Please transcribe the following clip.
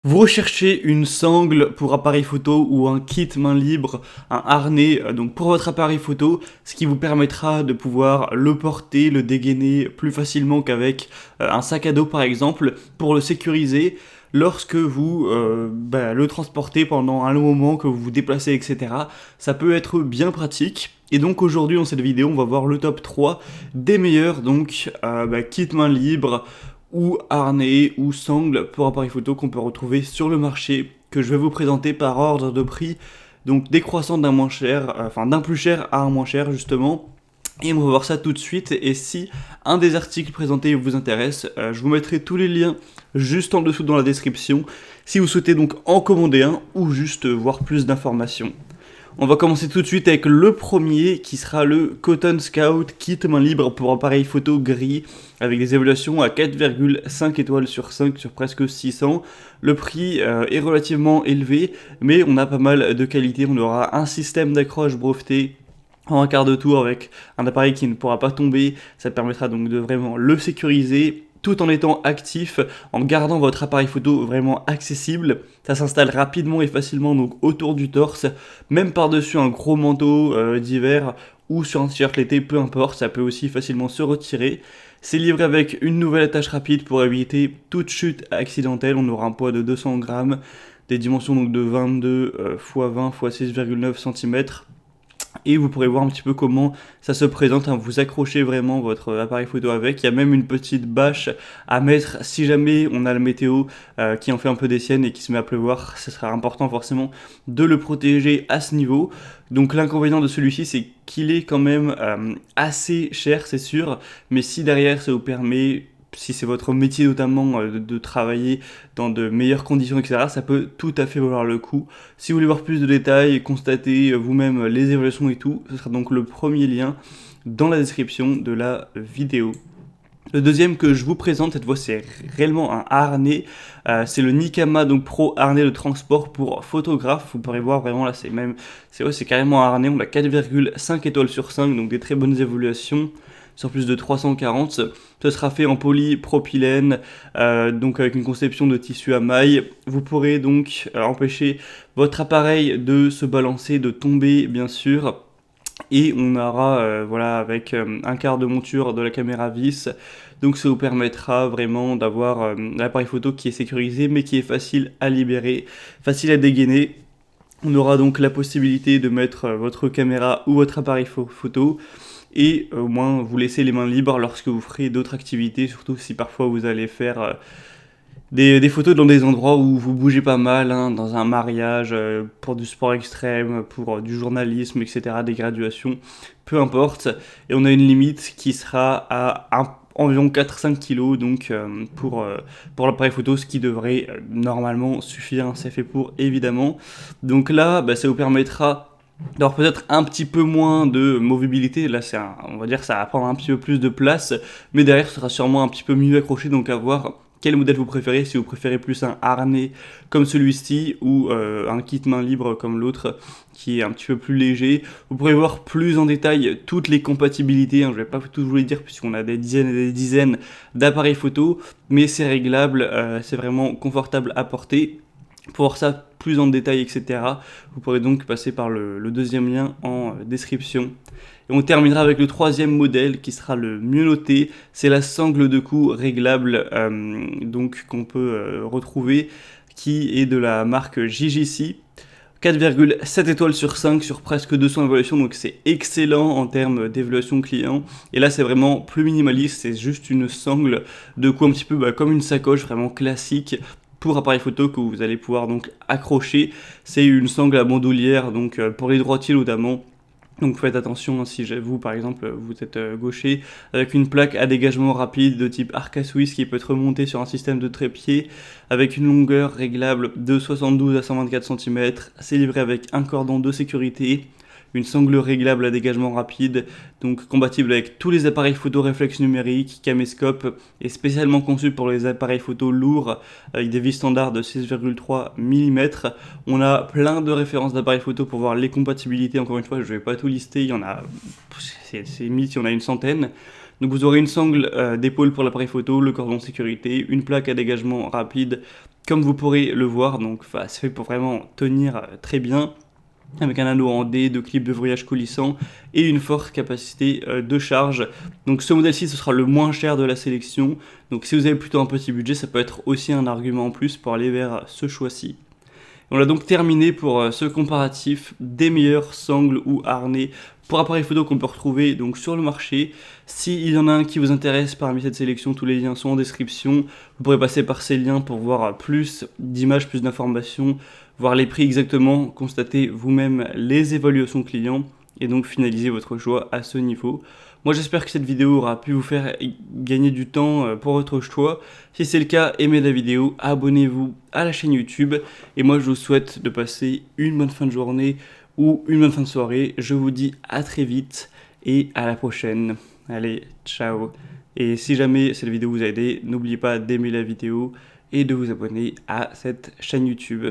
Vous recherchez une sangle pour appareil photo ou un kit main libre, un harnais donc pour votre appareil photo, ce qui vous permettra de pouvoir le porter, le dégainer plus facilement qu'avec un sac à dos par exemple, pour le sécuriser lorsque vous le transportez pendant un long moment, que vous vous déplacez, etc. Ça peut être bien pratique. Et donc aujourd'hui dans cette vidéo, on va voir le top 3 des meilleurs kits main libre ou harnais ou sangle pour appareil photo qu'on peut retrouver sur le marché, que je vais vous présenter par ordre de prix, donc décroissant d'un moins cher, d'un plus cher à un moins cher justement. Et on va voir ça tout de suite, et si un des articles présentés vous intéresse, je vous mettrai tous les liens juste en dessous dans la description, si vous souhaitez donc en commander un ou juste voir plus d'informations. On va commencer tout de suite avec le premier qui sera le Cotton Scout Kit main libre pour appareil photo gris avec des évaluations à 4,5 étoiles sur 5 sur presque 600. Le prix est relativement élevé, mais on a pas mal de qualité. On aura un système d'accroche breveté en un quart de tour avec un appareil qui ne pourra pas tomber. Ça permettra donc de vraiment le sécuriser tout en étant actif, en gardant votre appareil photo vraiment accessible. Ça s'installe rapidement et facilement donc autour du torse, même par-dessus un gros manteau d'hiver ou sur un t-shirt l'été, peu importe, ça peut aussi facilement se retirer. C'est livré avec une nouvelle attache rapide pour éviter toute chute accidentelle. On aura un poids de 200 grammes, des dimensions donc de 22 x 20 x 6,9 cm. Et vous pourrez voir un petit peu comment ça se présente, hein. Vous accrochez vraiment votre appareil photo avec. Il y a même une petite bâche à mettre si jamais on a le météo qui en fait un peu des siennes et qui se met à pleuvoir. Ce sera important forcément de le protéger à ce niveau. Donc l'inconvénient de celui-ci, c'est qu'il est quand même assez cher, c'est sûr. Mais si derrière ça vous permet, si c'est votre métier notamment, de travailler dans de meilleures conditions, etc., ça peut tout à fait valoir le coup. Si vous voulez voir plus de détails, constater vous-même les évaluations et tout, ce sera donc le premier lien dans la description de la vidéo. Le deuxième que je vous présente, cette fois c'est réellement un harnais, c'est le Nikama donc Pro harnais de transport pour photographe. Vous pourrez voir vraiment là, c'est carrément un harnais. On a 4,5 étoiles sur 5, donc des très bonnes évaluations sur plus de 340. Ce sera fait en polypropylène, donc avec une conception de tissu à maille. Vous pourrez donc empêcher votre appareil de se balancer, de tomber bien sûr. Et on aura avec un quart de monture de la caméra vis, donc ça vous permettra vraiment d'avoir l'appareil photo qui est sécurisé mais qui est facile à libérer, facile à dégainer. On aura donc la possibilité de mettre votre caméra ou votre appareil photo, et au moins vous laissez les mains libres lorsque vous ferez d'autres activités, surtout si parfois vous allez faire des photos dans des endroits où vous bougez pas mal, hein, dans un mariage, pour du sport extrême, pour du journalisme, etc., des graduations, peu importe. Et on a une limite qui sera à environ 4-5 kg donc pour l'appareil photo, ce qui devrait normalement suffire, hein, c'est fait pour évidemment. Donc là, ça vous permettra d'avoir peut-être un petit peu moins de mobilité. Là on va dire ça va prendre un petit peu plus de place, mais derrière ce sera sûrement un petit peu mieux accroché, donc à voir quel modèle vous préférez, si vous préférez plus un harnais comme celui-ci ou un kit main libre comme l'autre qui est un petit peu plus léger. Vous pourrez voir plus en détail toutes les compatibilités, hein. Je ne vais pas tout vous les dire puisqu'on a des dizaines et des dizaines d'appareils photo, mais c'est réglable, c'est vraiment confortable à porter. Pour voir ça plus en détail, etc., vous pourrez donc passer par le deuxième lien en description. Et on terminera avec le troisième modèle qui sera le mieux noté. C'est la sangle de cou réglable qu'on peut retrouver, qui est de la marque JJC. 4,7 étoiles sur 5 sur presque 200 évaluations, donc c'est excellent en termes d'évaluation client. Et là c'est vraiment plus minimaliste, c'est juste une sangle de cou un petit peu comme une sacoche vraiment classique pour appareil photo que vous allez pouvoir donc accrocher. C'est une sangle à bandoulière, donc pour les droitiers notamment. Donc faites attention, hein, si vous par exemple vous êtes gaucher, avec une plaque à dégagement rapide de type arc à Swiss qui peut être montée sur un système de trépied avec une longueur réglable de 72 à 124 cm. C'est livré avec un cordon de sécurité, une sangle réglable à dégagement rapide, donc compatible avec tous les appareils photo réflexe numérique, caméscope, et spécialement conçu pour les appareils photo lourds avec des vis standards de 6,3 mm. On a plein de références d'appareils photo pour voir les compatibilités. Encore une fois, je ne vais pas tout lister, il y en a, c'est limite, il y en a une centaine. Donc vous aurez une sangle d'épaule pour l'appareil photo, le cordon de sécurité, une plaque à dégagement rapide, comme vous pourrez le voir, donc c'est fait pour vraiment tenir très bien, avec un anneau en D, deux clips de verrouillage coulissant et une forte capacité de charge. Donc ce modèle-ci, ce sera le moins cher de la sélection. Donc si vous avez plutôt un petit budget, ça peut être aussi un argument en plus pour aller vers ce choix-ci. On a donc terminé pour ce comparatif des meilleurs sangles ou harnais pour appareils photo qu'on peut retrouver donc sur le marché. S'il y en a un qui vous intéresse parmi cette sélection, tous les liens sont en description. Vous pourrez passer par ces liens pour voir plus d'images, plus d'informations, voir les prix exactement, constater vous-même les évaluations clients et donc finaliser votre choix à ce niveau. Moi j'espère que cette vidéo aura pu vous faire gagner du temps pour votre choix. Si c'est le cas, aimez la vidéo, abonnez-vous à la chaîne YouTube. Et moi je vous souhaite de passer une bonne fin de journée ou une bonne fin de soirée. Je vous dis à très vite et à la prochaine. Allez, ciao. Et si jamais cette vidéo vous a aidé, n'oubliez pas d'aimer la vidéo et de vous abonner à cette chaîne YouTube.